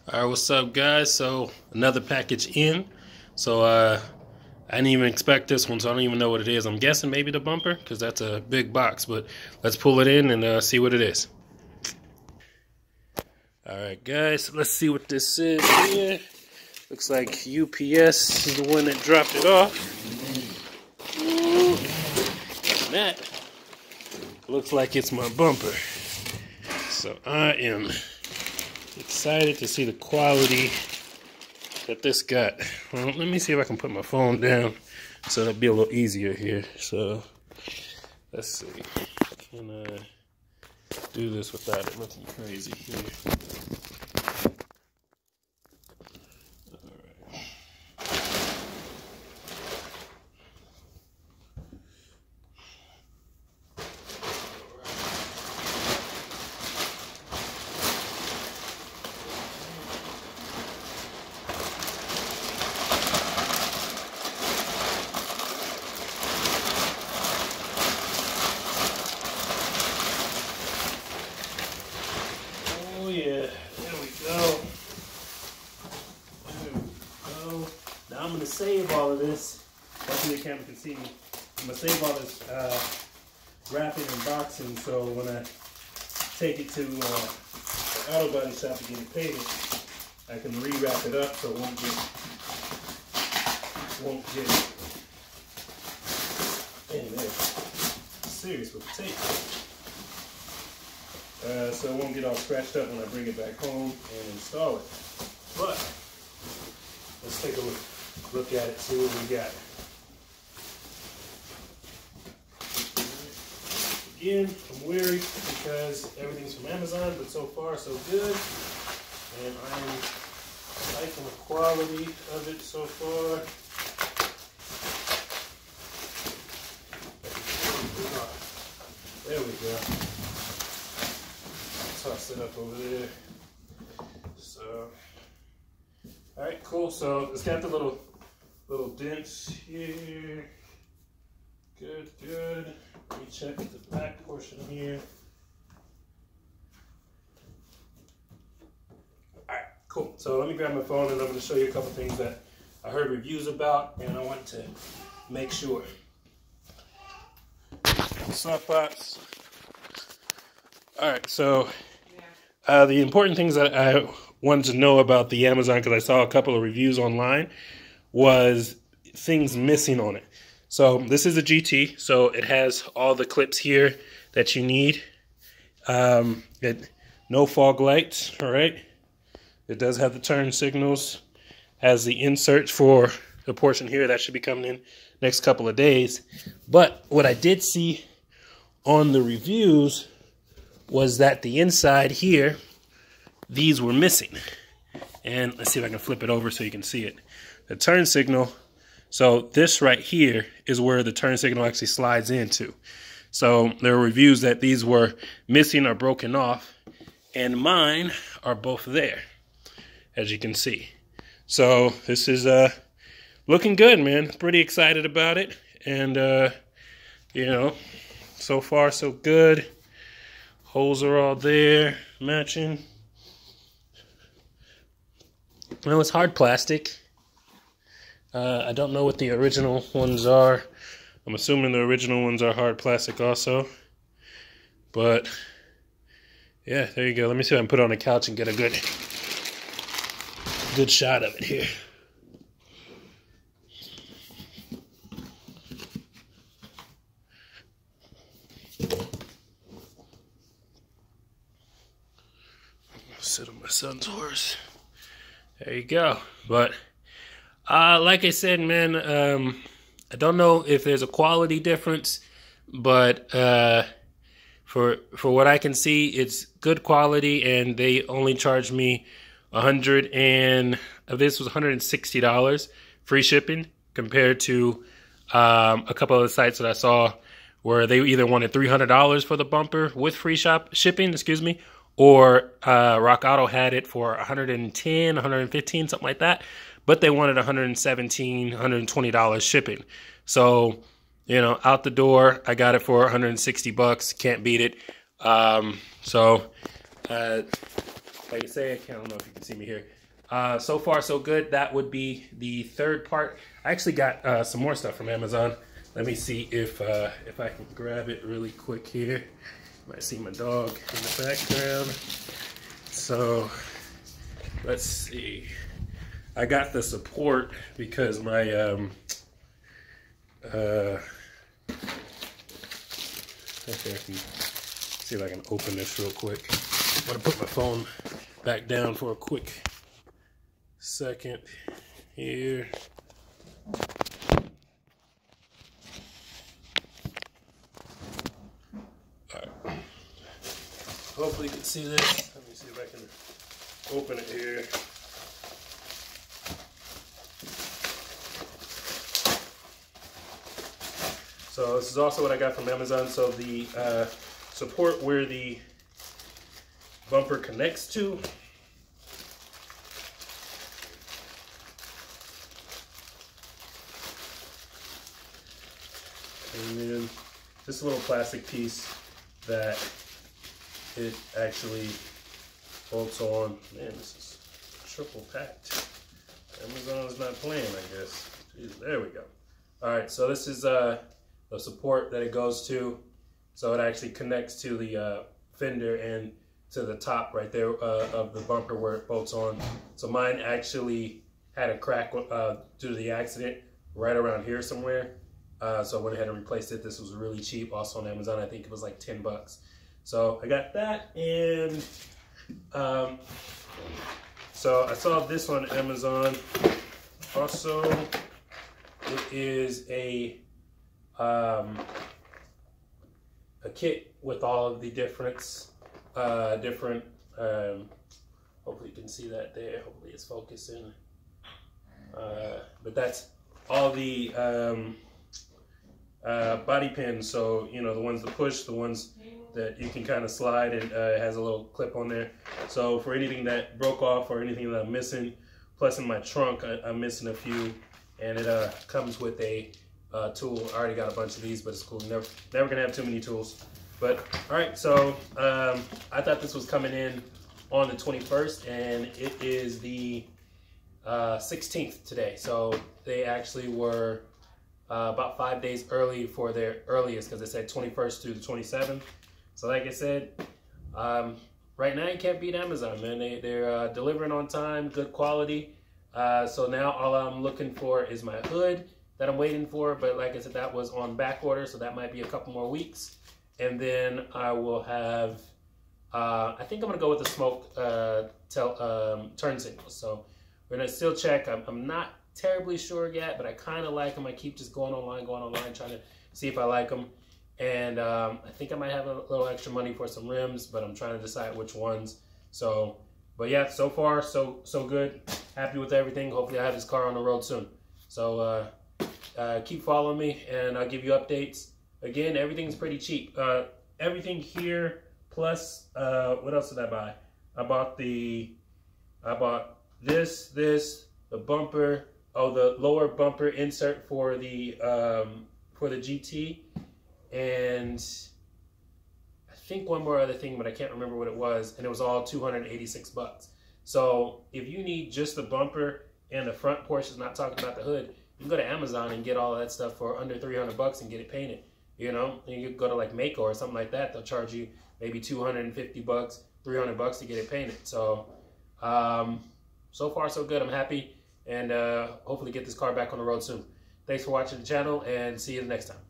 All right, what's up, guys? So another package in. So I didn't even expect this one, so I don't even know what it is. I'm guessing maybe the bumper, because that's a big box. But let's pull it in and see what it is. All right, guys, let's see what this is here. Looks like UPS is the one that dropped it off. And that looks like it's my bumper. So I am excited to see the quality that this got. Well, let me see if I can put my phone down so it'll be a little easier here. So let's see. Can I do this without it looking crazy here? Oh yeah, there we go. There we go. Now I'm gonna save all of this. Hopefully the camera can see me. I'm gonna save all this wrapping and boxing, so when I take it to the auto body shop to get it painted, I can rewrap it up so it won't get in there. Serious with the tape. So it won't get all scratched up when I bring it back home and install it. But let's take a look at it, see what we got. Again, I'm weary because everything's from Amazon, but so far so good. And I'm liking the quality of it so far. There we go. Toss it up over there. So, all right, cool. So it's got the little dents here. Good, good. Let me check the back portion here. All right, cool. So let me grab my phone and I'm going to show you a couple things that I heard reviews about and I want to make sure. Soft pops. All right, so the important things that I wanted to know about the Amazon, because I saw a couple of reviews online, was things missing on it. So this is a GT, so it has all the clips here that you need. No fog lights, all right? It does have the turn signals, has the insert for the portion here that should be coming in next couple of days. But what I did see on the reviews was that the inside here, these were missing. And let's see if I can flip it over so you can see it. The turn signal, so this right here is where the turn signal actually slides into. So there were reviews that these were missing or broken off, and mine are both there, as you can see. So this is looking good, man. Pretty excited about it. And, you know, so far so good. Holes are all there, matching. Well, it's hard plastic. I don't know what the original ones are. I'm assuming the original ones are hard plastic also. But, yeah, there you go. Let me see if I can put it on the couch and get a good shot of it here. Sit on my son's horse. There you go. But like I said, man, I don't know if there's a quality difference, but for what I can see, it's good quality, and they only charged me $160 free shipping, compared to a couple of the sites that I saw where they either wanted $300 for the bumper with free shipping, excuse me, or Rock Auto had it for $110, $115, something like that. But they wanted $117, $120 shipping. So, you know, out the door, I got it for $160. Can't beat it. like I say, I don't know if you can see me here. So far, so good. That would be the third part. I actually got some more stuff from Amazon. Let me see if I can grab it really quick here. You might see my dog in the background. So let's see. I got the support because my okay, I can see if I can open this real quick. I'm gonna put my phone back down for a quick second here. All right. Hopefully you can see this. Let me see if I can open it here. So this is also what I got from Amazon. So the support where the bumper connects to. And then this little plastic piece that it actually bolts on. Man, this is triple packed. Amazon's not playing, I guess. Jeez, there we go. All right, so this is the support that it goes to. So it actually connects to the fender and to the top right there of the bumper where it bolts on. So mine actually had a crack due to the accident right around here somewhere. So I went ahead and replaced it. This was really cheap, also on Amazon. I think it was like 10 bucks. So I got that, and so I saw this on Amazon. Also, it is a kit with all of the different, hopefully you can see that there. Hopefully it's focusing. But that's all the body pins. So, you know, the ones that push, the ones that you can kind of slide, and it has a little clip on there. So for anything that broke off or anything that I'm missing, plus in my trunk, I'm missing a few, and it comes with a tool. I already got a bunch of these, but it's cool. Never gonna have too many tools. But all right, so I thought this was coming in on the 21st, and it is the 16th today. So they actually were about 5 days early for their earliest, because they said 21st through the 27th. So like I said, right now you can't beat Amazon, man. They're delivering on time, good quality. So now all I'm looking for is my hood that I'm waiting for. But like I said, that was on back order, so that might be a couple more weeks. And then I will have, I think I'm gonna go with the smoke turn signals. So we're gonna still check. I'm not terribly sure yet, but I kind of like them. I keep just going online, trying to see if I like them. And I think I might have a little extra money for some rims, but I'm trying to decide which ones. So, but yeah, so far so good. Happy with everything. Hopefully I have this car on the road soon. So keep following me, and I'll give you updates. Again, everything's pretty cheap. Everything here plus what else did I buy? I bought this, the bumper. Oh, the lower bumper insert for the GT, and I think one more other thing, but I can't remember what it was, and it was all 286 bucks. So if you need just the bumper and the front portions, not talking about the hood, you can go to Amazon and get all of that stuff for under 300 bucks and get it painted. You know, and you can go to like Mako or something like that. They'll charge you maybe 250 bucks, 300 bucks to get it painted. So, so far so good. I'm happy, and hopefully get this car back on the road soon. Thanks for watching the channel, and see you the next time.